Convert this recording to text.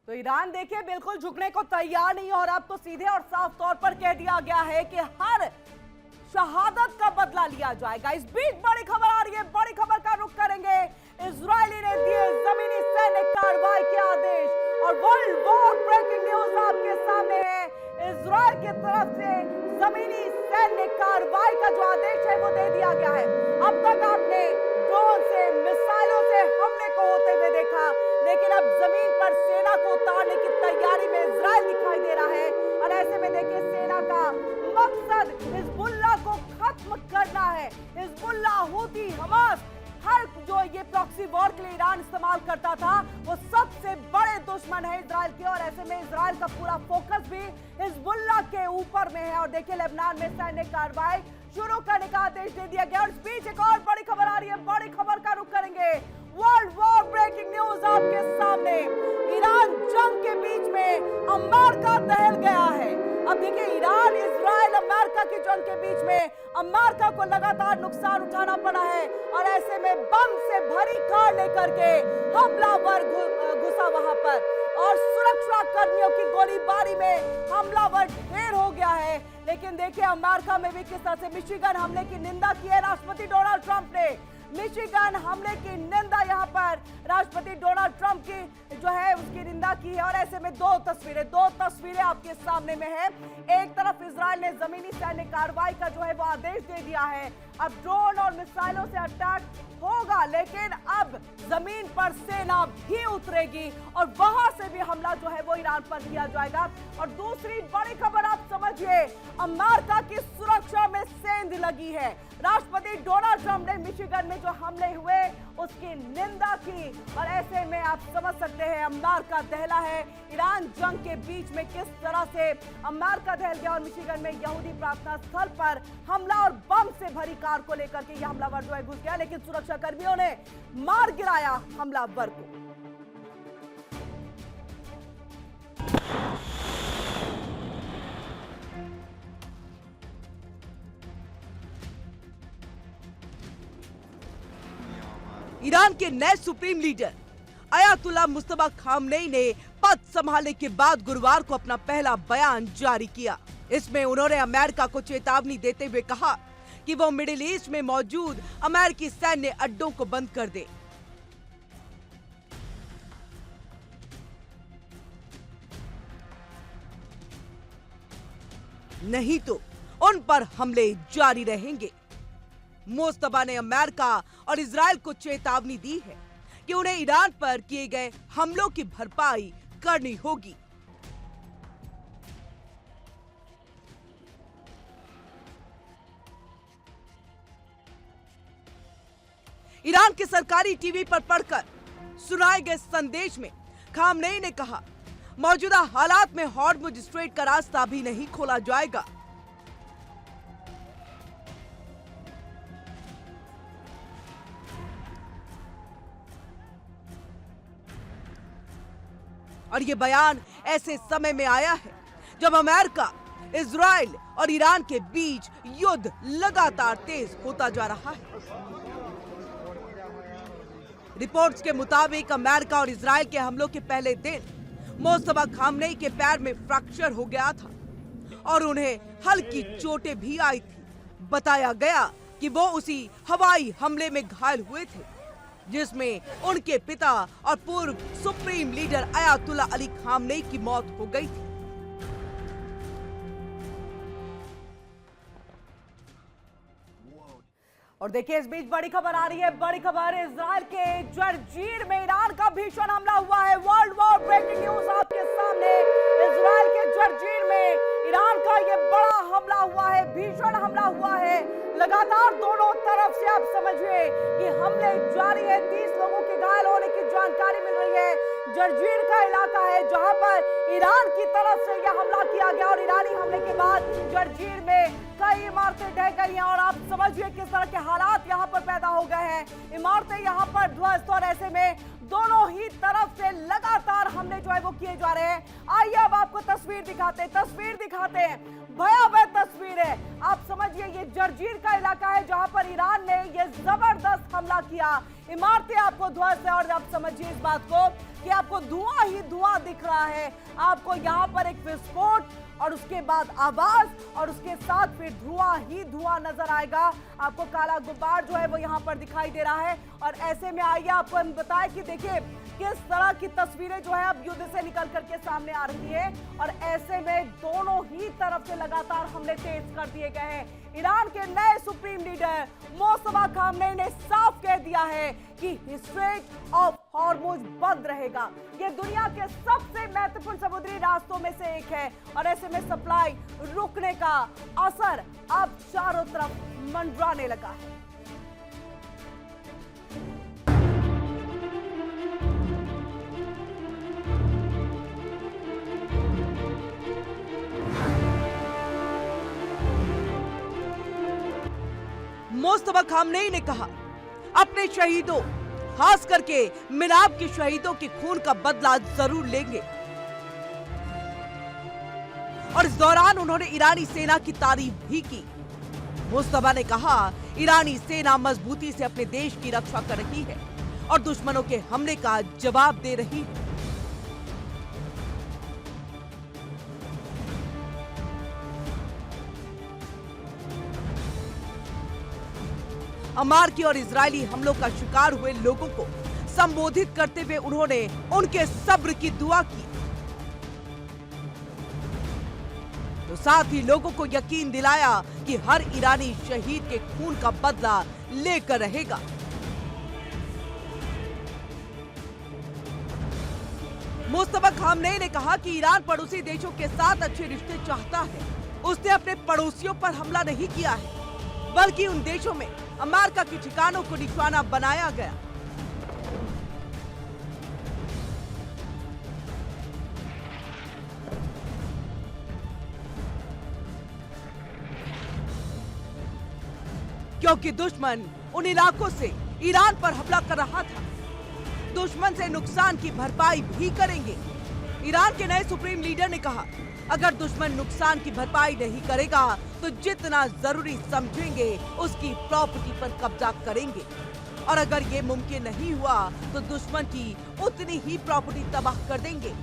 तो ईरान देखिए बिल्कुल झुकने को तैयार नहीं और अब तो सीधे और साफ तौर पर कह दिया गया है कि हर शहादत का बदला लिया जाएगा। इस बीच बड़ी खबर आ रही है, बड़ी खबर का रुख करेंगे। इजरायली ने दिए जमीनी सैन्य कार्रवाई के आदेश और वर्ल्ड वॉर ब्रेकिंग न्यूज आपके सामने है। इजरायल की तरफ से जमीनी सैन्य कार्रवाई का जो आदेश है वो दे दिया गया है। अब तक आपने ड्रोन से, मिसाइलों से हमले को होते हुए देखा, लेकिन अब जमीन पर सेना को उतारने की तैयारी में इजरायल दिखाई दे रहा है। और ऐसे में देखिए सेना का मकसद हिजबुल्लाह को खत्म करना है। हिजबुल्लाह, हूती, हमास, हर जो ये प्रॉक्सी वॉर के लिए ईरान इस्तेमाल करता था वो सबसे बड़े दुश्मन है इजरायल के। और ऐसे में इजरायल का पूरा फोकस भी हिजबुल्लाह के ऊपर में है। और देखिए लेबनान में सैन्य कार्रवाई शुरू करने का आदेश दे दिया गया। और इस बीच एक और बड़ी खबर आ रही है, बड़ी खबर का रुख करेंगे। वर्ल्ड वॉर ब्रेकिंग न्यूज आपके सामने। ईरान जंग के बीच में अमेरिका दहल गया है। अब देखिए ईरान, इजरायल, अमेरिका की जंग के बीच में अमेरिका को लगातार नुकसान उठाना पड़ा है। और ऐसे में बम से भरी कार लेकर के हमलावर घुसा वहां पर और सुरक्षा कर्मियों की गोलीबारी में हमलावर ढेर हो गया है। लेकिन देखिए अमेरिका में भी किस तरह से मिशिगन हमले की निंदा की है राष्ट्रपति डोनाल्ड ट्रंप ने। मिशिगन हमले की निंदा यहां पर राष्ट्रपति डोनाल्ड ट्रंप की जो है उसकी निंदा की है। और ऐसे में दो तस्वीरें आपके सामने में है। एक तरफ इजरायल ने जमीनी सैन्य कार्रवाई का जो है वो आदेश दे दिया है। अब ड्रोन और मिसाइलों से अटैक होगा, लेकिन अब जमीन पर सेना भी उतरेगी और वहां से भी हमला जो है वो ईरान पर किया जाएगा। और दूसरी बड़ी खबर आप समझिए, अमेरिका की सुरक्षा में सेंध लगी है। राष्ट्रपति डोनाल्ड ट्रंप ने मिशिगन में जो हमले हुए उसकी निंदा की। और ऐसे में आप समझ सकते हैं अमेरिका दहला है। ईरान जंग के बीच में किस तरह से अमेरिका दहल गया और मिशिगन में यहूदी प्रार्थना स्थल पर हमला और बम से भरी कार को लेकर के यह हमलावर जो है घुस गया, लेकिन सुरक्षा कर्मियों ने मार गिराया हमलावर को। ईरान के नए supreme leader Ayatollah Mustafa Khamenei ने पद संभालने के बाद गुरुवार को अपना पहला बयान जारी किया। इसमें उन्होंने अमेरिका को चेतावनी देते हुए कहा कि वो मिडिल ईस्ट में मौजूद अमेरिकी सैन्य अड्डों को बंद कर दे। नहीं तो उन पर हमले जारी रहेंगे। मुस्तफा ने अमेरिका और इजरायल को चेतावनी दी है कि उन्हें ईरान पर किए गए हमलों की भरपाई करनी होगी। ईरान के सरकारी टीवी पर पढ़कर सुनाए गए संदेश में खामनेई ने कहा, मौजूदा हालात में हॉर्मुज स्ट्रेट का रास्ता भी नहीं खोला जाएगा। और ये बयान ऐसे समय में आया है जब अमेरिका, इजराइल और ईरान के बीच युद्ध लगातार तेज होता जा रहा है। रिपोर्ट्स के मुताबिक अमेरिका और इजराइल के हमलों के पहले दिन मुस्तफा खामनेई के पैर में फ्रैक्चर हो गया था और उन्हें हल्की चोटें भी आई थी। बताया गया कि वो उसी हवाई हमले में घायल हुए थे जिसमें उनके पिता और पूर्व supreme leader Ayatollah Ali Khamenei की मौत हो गई थी। और देखिए इस बीच बड़ी खबर आ रही है, बड़ी खबर। इजरायल के जर्जीर में ईरान का भीषण हमला हुआ है। वर्ल्ड वॉर ब्रेकिंग न्यूज आपके सामने। इजरायल के जर्जीर में ईरान का ये बड़ा हमला हुआ है, भीषण हमला हुआ है। लगातार दोनों तरफ से आप समझिए कि हमले जारी है। 30 लोगों के घायल होने की जानकारी मिल रही है। जर्जीर का इलाका है जहां पर ईरान की तरफ से यह हमला किया गया और ईरानी हमले के बाद जर्जीर में कई इमारतें ढह गई हैं। और आप समझिए किस तरह के हालात यहां पर पैदा हो गए हैं। इमारतें यहां पर ध्वस्त और ऐसे में दोनों ही तरफ से लगातार हमले जो है वो किए जा रहे हैं। आइए अब आपको तस्वीर दिखाते हैं। भयावह तस्वीर है। आप समझिए ये जर्जीर का इलाका है जहां पर ईरान ने ये जबरदस्त हमला किया। इमारतें आपको ध्वस्त है। और आप समझिए इस बात को कि आपको धुआं ही धुआं दिख रहा है। आपको यहाँ पर एक विस्फोट और उसके बाद आवाज और उसके साथ फिर धुआं ही धुआं नजर आएगा। आपको काला गुब्बार जो है वो यहाँ पर दिखाई दे रहा है। और ऐसे में आइए आपको हम बताएं कि देखिए किस तरह की तस्वीरें जो है अब युद्ध से निकल करके सामने आ रही है। और ऐसे में दोनों ही तरफ से लगातार हमले तेज कर दिए गए हैं। ईरान के नए सुप्रीम लीडर मोस्तफा खामनेई ने साफ कह दिया है कि स्ट्रेट ऑफ हॉर्मुज बंद रहेगा। ये दुनिया के सबसे महत्वपूर्ण समुद्री रास्तों में से एक है। और ऐसे में सप्लाई रुकने का असर अब चारों तरफ मंडराने लगा है। मोस्तफा खामनेई ने कहा अपने शहीदों, खास करके मिनाब के शहीदों के खून का बदला जरूर लेंगे। और इस दौरान उन्होंने ईरानी सेना की तारीफ भी की। मोस्तफा ने कहा ईरानी सेना मजबूती से अपने देश की रक्षा कर रही है और दुश्मनों के हमले का जवाब दे रही है। अमेरिकी और इजरायली हमलों का शिकार हुए लोगों को संबोधित करते हुए उन्होंने उनके सब्र की दुआ की। तो साथ ही लोगों को यकीन दिलाया कि हर ईरानी शहीद के खून का बदला लेकर रहेगा। मुस्तफा खामनेई ने कहा कि ईरान पड़ोसी देशों के साथ अच्छे रिश्ते चाहता है। उसने अपने पड़ोसियों पर हमला नहीं किया है, बल्कि उन देशों में अमेरिका के ठिकानों को निशाना बनाया गया। क्योंकि दुश्मन उन इलाकों से ईरान पर हमला कर रहा था। दुश्मन से नुकसान की भरपाई भी करेंगे। ईरान के नए सुप्रीम लीडर ने कहा अगर दुश्मन नुकसान की भरपाई नहीं करेगा तो जितना जरूरी समझेंगे उसकी प्रॉपर्टी पर कब्जा करेंगे। और अगर ये मुमकिन नहीं हुआ तो दुश्मन की उतनी ही प्रॉपर्टी तबाह कर देंगे।